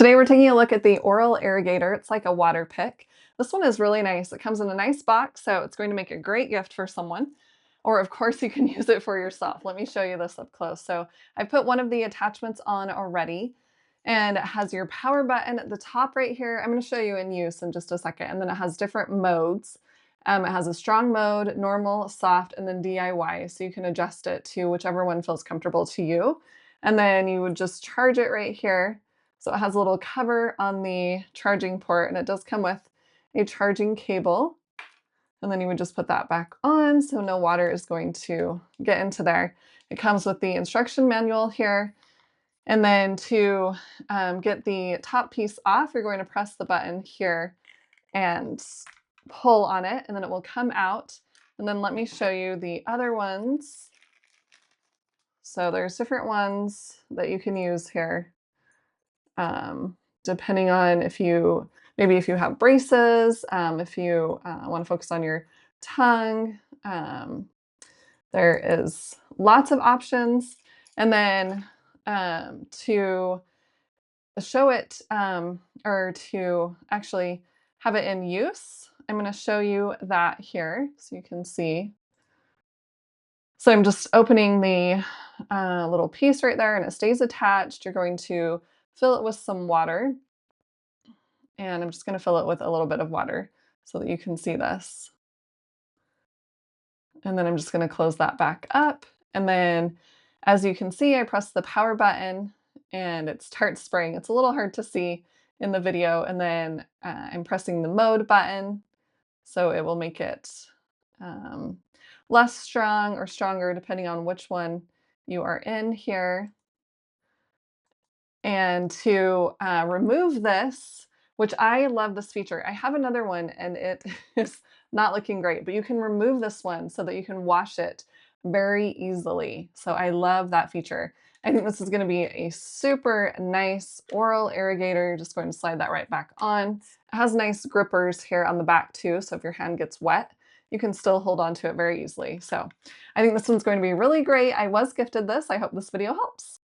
Today we're taking a look at the oral irrigator. It's like a water pick. This one is really nice. It comes in a nice box, so it's going to make a great gift for someone. Or of course you can use it for yourself. Let me show you this up close. So I put one of the attachments on already, and it has your power button at the top right here. I'm going to show you in use in just a second. And then it has different modes. It has a strong mode, normal, soft, and then DIY. So you can adjust it to whichever one feels comfortable to you. And then you would just charge it right here. So it has a little cover on the charging port, and it does come with a charging cable. And then you would just put that back on so no water is going to get into there. It comes with the instruction manual here. And then to get the top piece off, you're going to press the button here and pull on it, and then it will come out. And then let me show you the other ones. So there's different ones that you can use here. Depending on if you have braces, if you want to focus on your tongue. There is lots of options. And then to show it or to actually have it in use, I'm going to show you that here so you can see. So I'm just opening the little piece right there, and it stays attached. You're going to fill it with some water, and I'm just going to fill it with a little bit of water so that you can see this. And then I'm just going to close that back up. And then as you can see, I press the power button and it starts spraying. It's a little hard to see in the video. And then I'm pressing the mode button, so it will make it less strong or stronger depending on which one you are in here. And to remove this, which I love this feature. I have another one and it is not looking great, but you can remove this one so that you can wash it very easily. So I love that feature. I think this is going to be a super nice oral irrigator. You're just going to slide that right back on. It has nice grippers here on the back too, so if your hand gets wet, you can still hold on to it very easily. So I think this one's going to be really great. I was gifted this. I hope this video helps.